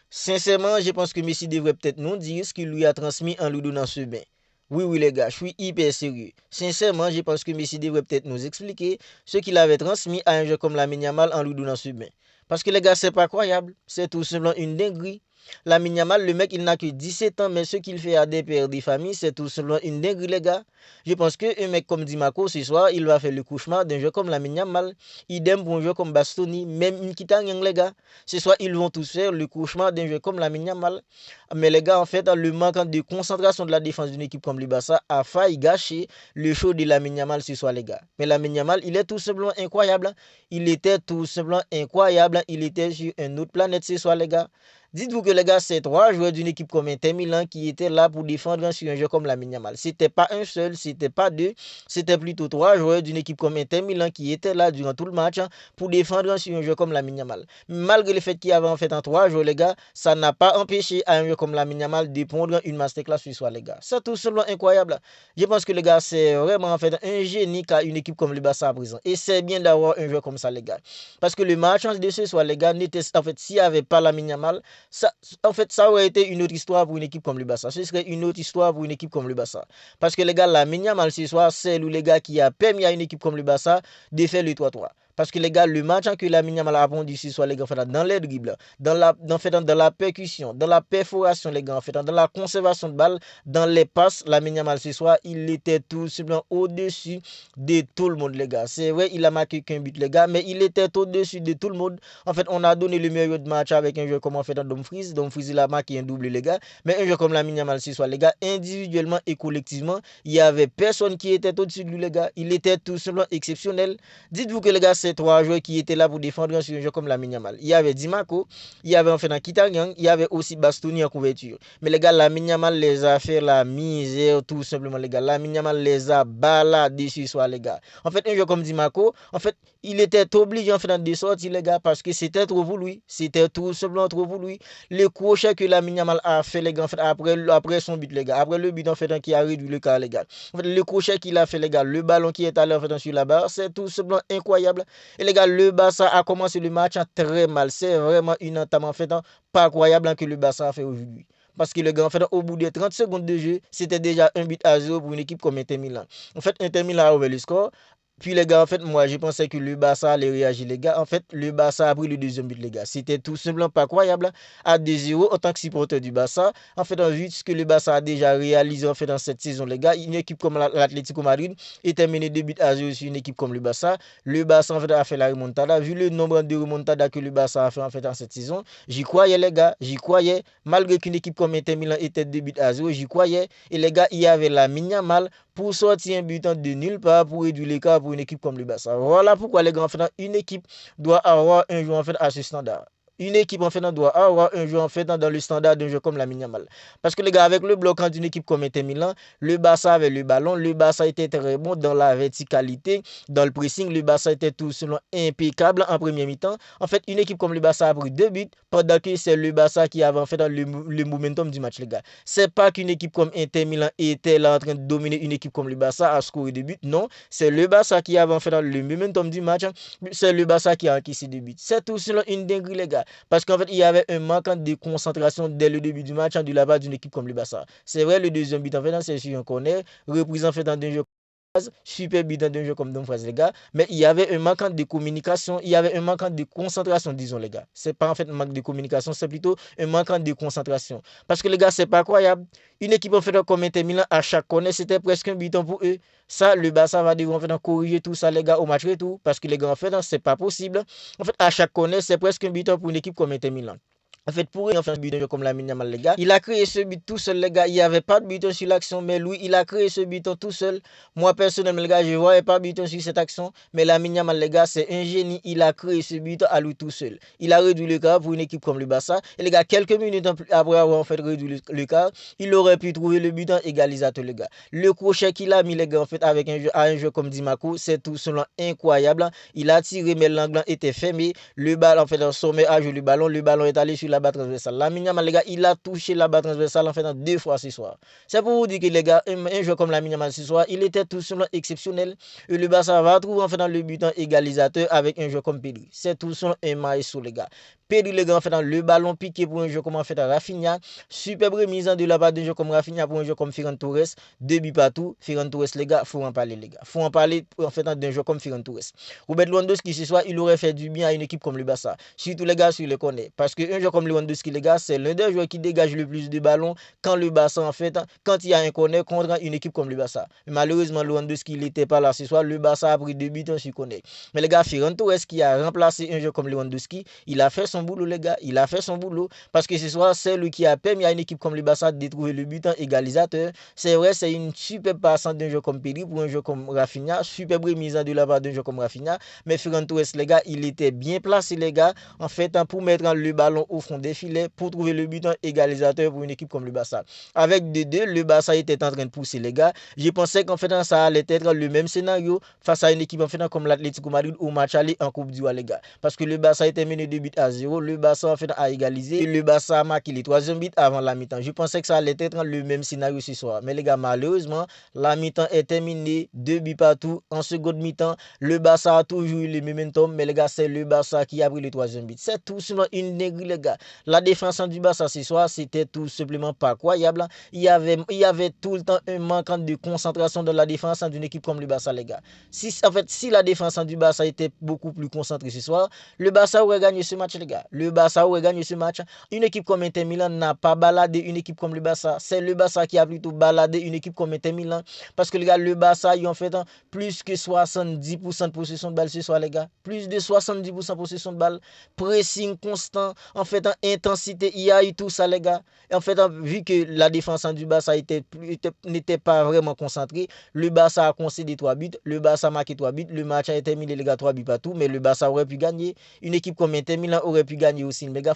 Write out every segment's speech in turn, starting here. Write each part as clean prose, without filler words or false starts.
Sincèrement, je pense que Messi devrait peut-être nous dire ce qu'il lui a transmis en lui donnant ce bain. Oui, oui, les gars, je suis hyper sérieux. Sincèrement, je pense que Messi devrait peut-être nous expliquer ce qu'il avait transmis à un jeu comme Lamine Yamal en lui donnant ce bain. Parce que les gars, c'est pas croyable. C'est tout simplement une dinguerie. Lamine Yamal, le mec, il n'a que 17 ans, mais ce qu'il fait à des pères des familles, c'est tout simplement une dinguerie, les gars. Je pense qu'un mec comme Dimaco, ce soir, il va faire le cauchemar d'un jeu comme Lamine Yamal. Idem pour un jeu comme Bastoni, même Mkhitaryan, les gars. Ce soir, ils vont tous faire le cauchemar d'un jeu comme Lamine Yamal. Mais les gars, en fait, le manque de concentration de la défense d'une équipe comme le Barça a failli gâcher le show de Lamine Yamal ce soir, les gars. Mais Lamine Yamal, il est tout simplement incroyable. Il était tout simplement incroyable. Il était sur une autre planète ce soir, les gars. Dites-vous que les gars, c'est trois joueurs d'une équipe comme Inter Milan qui étaient là pour défendre sur un jeu comme Lamine Yamal. C'était pas un seul, c'était pas deux, c'était plutôt trois joueurs d'une équipe comme Inter Milan qui étaient là durant tout le match pour défendre sur un jeu comme Lamine Yamal. Malgré le fait qu'il y avait en fait en trois joueurs, les gars, ça n'a pas empêché à un jeu comme Lamine Yamal de prendre une masterclass ce soir, les gars. C'est tout simplement incroyable. Je pense que les gars, c'est vraiment en fait un génie qu'a une équipe comme le Barça à présent. Et c'est bien d'avoir un joueur comme ça, les gars. Parce que le match de ce soir, les gars, n'était en fait s'il n'y avait pas Lamine Yamal, ça, en fait, ça aurait été une autre histoire pour une équipe comme le Barça. Ce serait une autre histoire pour une équipe comme le Barça. Parce que les gars, Lamine Yamal ce soir, c'est le gars qui a permis à une équipe comme le Barça de faire le 3-3. Parce que les gars, le match que Lamine Yamal a pondu ce soir, les gars, en fait, dans les dribbles, dans la percussion, dans la perforation, les gars, en fait, dans la conservation de balle, dans les passes, Lamine Yamal ce soir, il était tout simplement au-dessus de tout le monde, les gars. C'est vrai, il a marqué qu'un but, les gars, mais il était au-dessus de tout le monde. En fait, on a donné le meilleur de match avec un joueur comme en fait Dumfries. Dumfries, il a marqué un double, les gars. Mais un joueur comme Lamine Yamal ce soir, les gars, individuellement et collectivement, il n'y avait personne qui était au-dessus de lui, les gars. Il était tout simplement exceptionnel. Dites-vous que les gars, c'est trois joueurs qui étaient là pour défendre sur un jeu comme Lamine Yamal. Il y avait Dimaco, il y avait en fait Mkhitaryan, il y avait aussi Bastoni en couverture. Mais les gars, Lamine Yamal les a fait la misère tout simplement, les gars. Lamine Yamal les a baladés ce soir, les gars. En fait, un jeu comme Dimaco, en fait, il était obligé en fait de sortir, les gars, parce que c'était trop voulu. C'était tout simplement trop voulu. Le crochet que Lamine Yamal a fait, les gars, en fait, après son but, les gars. Après le but, en fait, qui a réduit le cas, les gars. En fait, le crochet qu'il a fait, les gars, le ballon qui est allé en fait sur la barre, c'est tout simplement incroyable. Et les gars, le Barça a commencé le match très mal. C'est vraiment une entame en fait pas croyable que le Barça a fait aujourd'hui. Parce que le gars, en fait, au bout de 30 secondes de jeu, c'était déjà 1-0 pour une équipe comme Inter Milan. En fait, Inter Milan a ouvert le score. Puis les gars, en fait, moi, je pensais que le Barça allait réagir, les gars. En fait, le Barça a pris le deuxième but, les gars. C'était tout simplement pas croyable. À 2-0, en tant que supporter du Barça, en fait, en vue de ce que le Barça a déjà réalisé, en fait, dans cette saison, les gars, une équipe comme l'Atlético Madrid est terminée 2-0 sur une équipe comme le Barça. Le Barça, en fait, a fait la remontada. Vu le nombre de remontadas que le Barça a fait, en fait, dans cette saison, j'y croyais, les gars. J'y croyais. Malgré qu'une équipe comme Inter Milan était 2-0, j'y croyais. Et les gars, il y avait la Yamal pour sortir un butant de nulle part pour réduire l'écart pour une équipe comme le Barça. Voilà pourquoi les grands frères, une équipe doit avoir un joueur en fait à ce standard. Une équipe en fait doit avoir un joueur en fait dans le standard d'un jeu comme la Yamal. Parce que les gars, avec le bloquant d'une équipe comme Inter Milan, le Barça avait le ballon, le Barça était très bon dans la verticalité, dans le pressing, le Barça était tout selon impeccable en première mi-temps. En fait, une équipe comme le Barça a pris deux buts pendant que c'est le Barça qui avait en fait le momentum du match, les gars. C'est pas qu'une équipe comme Inter Milan était là en train de dominer une équipe comme le Barça à scorer des buts. Non, c'est le Barça qui avait en fait le momentum du match. C'est le Barça qui a encaissé des buts. C'est tout selon une dinguerie, les gars. Parce qu'en fait, il y avait un manque de concentration dès le début du match de la part d'une équipe comme le Barça. C'est vrai, le deuxième but, en fait, c'est sur un corner, repris en fait dans un jeu super but dans un jeu comme Dumfries, les gars. Mais il y avait un manque de communication, il y avait un manque de concentration, disons, les gars. C'est pas en fait un manque de communication, c'est plutôt un manque de concentration. Parce que les gars, c'est pas croyable. Une équipe en fait comme Inter Milan, à chaque corner, c'était presque un but pour eux. Ça, le Barça va devoir en fait corriger tout ça, les gars, au match retour. Parce que les gars, en fait, c'est pas possible. En fait, à chaque corner, c'est presque un but pour une équipe comme Inter Milan. En fait, pour faire un but comme la Yamal, les gars, il a créé ce but tout seul, les gars. Il n'y avait pas de but sur l'action, mais lui, il a créé ce but tout seul. Moi, personnellement, les gars, je ne voyais pas de but sur cette action, mais la Yamal, les gars, c'est un génie. Il a créé ce but à lui tout seul. Il a réduit le quart pour une équipe comme le Barça. Et les gars, quelques minutes après avoir en fait réduit le quart, il aurait pu trouver le but en égalisateur, les gars. Le crochet qu'il a mis, les gars, en fait, avec un jeu comme Dimaco, c'est tout seulement incroyable. Il a tiré, mais l'angle était fermé. Le ballon, en fait, en sommet a joué le ballon est allé sur la barre transversale. La Yamal, les gars, il a touché la barre transversale en fait deux fois ce soir. C'est pour vous dire que les gars, un joueur comme la Yamal ce soir, il était tout simplement exceptionnel. Et le Barça va trouver en fait dans le but égalisateur avec un joueur comme Pedri. C'est tout simplement un maestro, les gars. Pedri les gars en fait le ballon piqué pour un jeu comme en fait Rafinha. Superbe remise de la part d'un jeu comme Rafinha pour un jeu comme Ferran Torres. 2 buts partout. Ferran Torres les gars, faut en parler les gars. Faut en parler en fait d'un jeu comme Ferran Torres. Robert Lewandowski ce soir, il aurait fait du bien à une équipe comme le Barça. Surtout les gars, si le connaît. Parce qu'un joueur comme Lewandowski les gars, c'est l'un des joueurs qui dégage le plus de ballons quand le Barça en fait, quand il y a un corner contre une équipe comme le Barça. Malheureusement, Lewandowski il n'était pas là ce soir. Le Barça a pris 2 buts, on s'y connaît. Mais les gars, Ferran Torres qui a remplacé un joueur comme Lewandowski, il a fait son boulot les gars. Il a fait son boulot parce que ce soir, c'est lui qui a permis à une équipe comme le Barça de trouver le but en égalisateur. C'est vrai, c'est une superbe passante d'un jeu comme Pedri pour un jeu comme Rafinha. Superbe remise de la part d'un jeu comme Rafinha. Mais Ferran Torres, les gars, il était bien placé, les gars, en fait, pour mettre le ballon au fond des filets pour trouver le but en égalisateur pour une équipe comme le Barça. Avec 2-2, le Barça était en train de pousser, les gars. Je pensais qu'en fait, ça allait être le même scénario face à une équipe en fait comme l'Atlético Madrid au match aller en Coupe du Roi, les gars. Parce que le Barça était mené 2-0. Le Barça en fait a égalisé et le Barça a marqué les 3e buts avant la mi-temps. Je pensais que ça allait être le même scénario ce soir. Mais les gars, malheureusement, la mi-temps est terminée, 2 buts partout. En seconde mi-temps, le Barça a toujours eu le momentum, mais les gars, c'est le Barça qui a pris le 3e but. C'est tout simplement une négrille, les gars. La défense du Barça ce soir, c'était tout simplement pas croyable. Il y avait tout le temps un manque de concentration dans la défense d'une équipe comme le Barça, les gars. Si la défense du Barça était beaucoup plus concentrée ce soir, le Barça aurait gagné ce match, les gars. Le Barça aurait gagné ce match. Une équipe comme Inter Milan n'a pas baladé une équipe comme le Barça. C'est le Barça qui a plutôt baladé une équipe comme Inter Milan. Parce que les gars, le Barça, ils ont fait plus que 70% de possession de balle ce soir, les gars. Plus de 70% de possession de balle. Pressing constant. En fait, intensité. Il y a eu tout ça, les gars. Et en fait, vu que la défense du Barça n'était pas vraiment concentrée, le Barça a concédé 3 buts. Le Barça a marqué 3 buts. Le match a été terminé, les gars, 3 buts partout. Mais le Barça aurait pu gagner. Une équipe comme Inter Milan aurait pu gagner aussi. Les gars,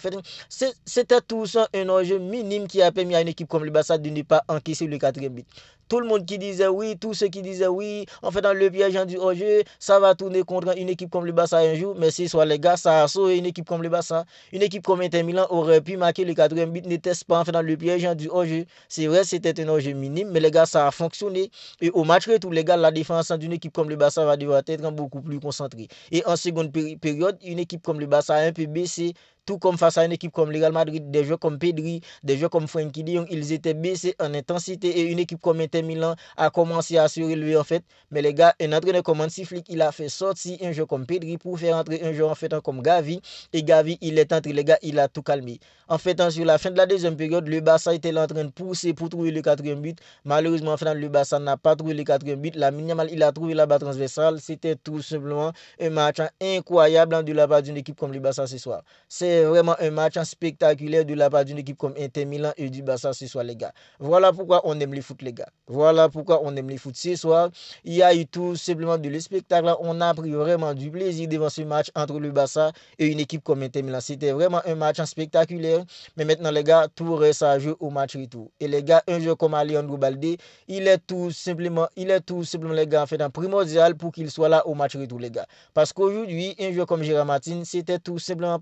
c'était tout ça un enjeu minime qui a permis à une équipe comme le Barça de ne pas encaisser le 4e but. Tout le monde qui disait oui, tous ceux qui disaient oui, en fait, dans le piège du hors-jeu, ça va tourner contre une équipe comme le Barça un jour. Mais ce soir, les gars, ça a sauvé une équipe comme le Barça. Une équipe comme Inter Milan aurait pu marquer le 4e but, n'était-ce pas en fait dans le piège du hors-jeu. C'est vrai, c'était un hors-jeu minime, mais les gars, ça a fonctionné. Et au match retour, les gars, la défense d'une équipe comme le Barça va devoir être beaucoup plus concentrée. Et en seconde période, une équipe comme le Barça a un peu baissé. Tout comme face à une équipe comme le Real Madrid, des joueurs comme Pedri, des joueurs comme Frenkie de Jong, ils étaient baissés en intensité et une équipe comme Inter Milan a commencé à se relever en fait. Mais les gars, un entraîneur comme Hansi Flick, il a fait sortir un joueur comme Pedri pour faire entrer un joueur en fait comme Gavi. Et Gavi, il est entré, les gars, il a tout calmé. En fait, sur la fin de la deuxième période, le Barça était en train de pousser pour trouver le 4e but. Malheureusement, en fait, le Barça n'a pas trouvé le 4e but. La Yamal, il a trouvé la balle transversale. C'était tout simplement un match incroyable de la part d'une équipe comme le Barça ce soir. C'est vraiment un match spectaculaire de la part d'une équipe comme Inter Milan et du Barça ce soir, les gars. Voilà pourquoi on aime les foot, les gars. Voilà pourquoi on aime les foot ce soir. Il y a eu tout simplement de le spectacle. On a pris vraiment du plaisir devant ce match entre le Barça et une équipe comme Inter Milan. C'était vraiment un match spectaculaire. Mais maintenant, les gars, tout reste à jouer au match retour. Et les gars, un joueur comme Alejandro Balde, il est tout simplement, les gars, en fait, un primordial pour qu'il soit là au match retour, les gars. Parce qu'aujourd'hui, un joueur comme Gérard Martin, c'était tout simplement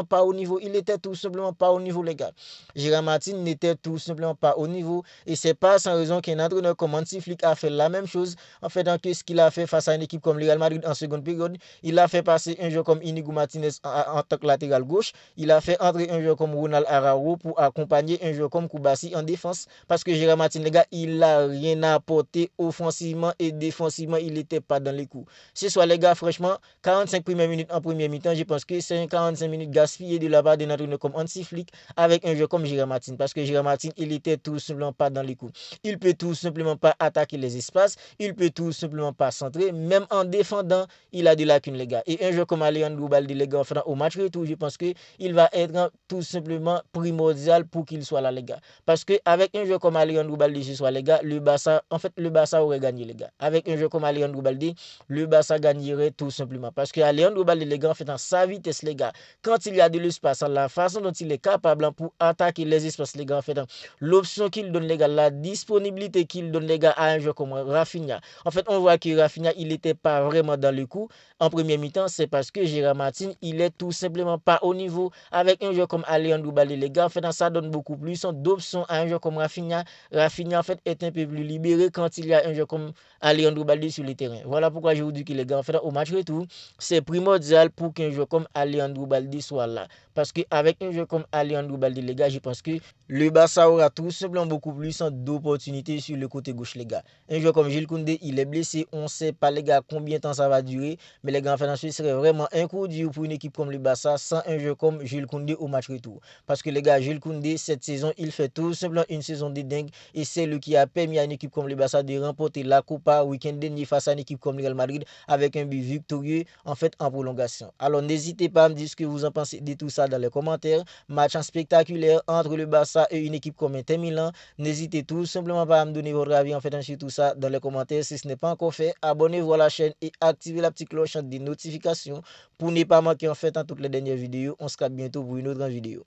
pas au niveau. Il était tout simplement pas au niveau, les gars. Gérard Martin n'était tout simplement pas au niveau. Et c'est pas sans raison qu'un entraîneur comme Hansi Flick a fait la même chose, en fait, que ce qu'il a fait face à une équipe comme le Real Madrid en seconde période. Il a fait passer un joueur comme Inigo Martinez en tant que latéral gauche. Il a fait entrer un joueur comme Ronald Araujo pour accompagner un joueur comme Koubassi en défense. Parce que Gérard Martin, les gars, il n'a rien apporté offensivement et défensivement. Il n'était pas dans les coups. Ce soir, les gars, franchement, 45 premières minutes en première mi-temps, je pense que c'est un 45 minutes gaspillé de la part d'un entraîneur comme Hansi Flick avec un joueur comme Gérard Martin. Parce que Gérard Martin, il était tout simplement pas dans les coups. Il peut tout simplement pas attaquer les espaces. Il peut tout simplement pas centrer. Même en défendant, il a des lacunes, les gars. Et un joueur comme Alejandro Balde, les gars, au match retour, je pense qu'il va être tout simplement primordial pour qu'il soit là, les gars. Parce qu'avec un joueur comme Alejandro Balde, ce soir, les gars, le Barça aurait gagné, les gars. Avec un joueur comme Alejandro Balde, le Barça gagnerait tout simplement. Parce que Alejandro Balde, les gars, en fait, sa vitesse, les gars, quand il y a de l'espace, la façon dont il est capable pour attaquer les espaces, les gars, en fait, l'option qu'il donne, les gars, la disponibilité qu'il donne, les gars, à un joueur comme Rafinha. En fait, on voit que Rafinha, il n'était pas vraiment dans le coup en première mi-temps. C'est parce que Gérard Martin, il est tout simplement pas au niveau. Avec un joueur comme Alejandro Balde, les gars, en fait, ça donne beaucoup plus d'options à un joueur comme Rafinha. Rafinha, en fait, est un peu plus libéré quand il y a un joueur comme Alejandro Balde sur le terrain. Voilà pourquoi je vous dis que les gars, en fait, au match retour, c'est primordial pour qu'un joueur comme Alejandro Balde Balde soit là. Parce qu'avec un joueur comme Alejandro Balde, les gars, je pense que le Barça aura tout simplement beaucoup plus d'opportunités sur le côté gauche, les gars. Un joueur comme Jules Koundé, il est blessé. On ne sait pas, les gars, combien de temps ça va durer. Mais les gars, en fait, ce serait vraiment un coup dur pour une équipe comme le Barça sans un joueur comme Jules Koundé au match retour. Parce que les gars, Jules Koundé, cette saison, il fait tout simplement une saison de dingue. Et c'est lui qui a permis à une équipe comme le Barça de remporter la Copa week-end dernier face à une équipe comme le Real Madrid avec un but victorieux en fait en prolongation. Alors n'hésitez pas à me dire ce que vous en pensez de tout ça dans les commentaires. Match spectaculaire entre le Barça et une équipe comme Inter Milan. N'hésitez tout simplement pas à me donner votre avis en fait sur tout ça dans les commentaires. Si ce n'est pas encore fait, abonnez-vous à la chaîne et activez la petite cloche des notifications pour ne pas manquer en fait toutes les dernières vidéos. On se capte bientôt pour une autre vidéo.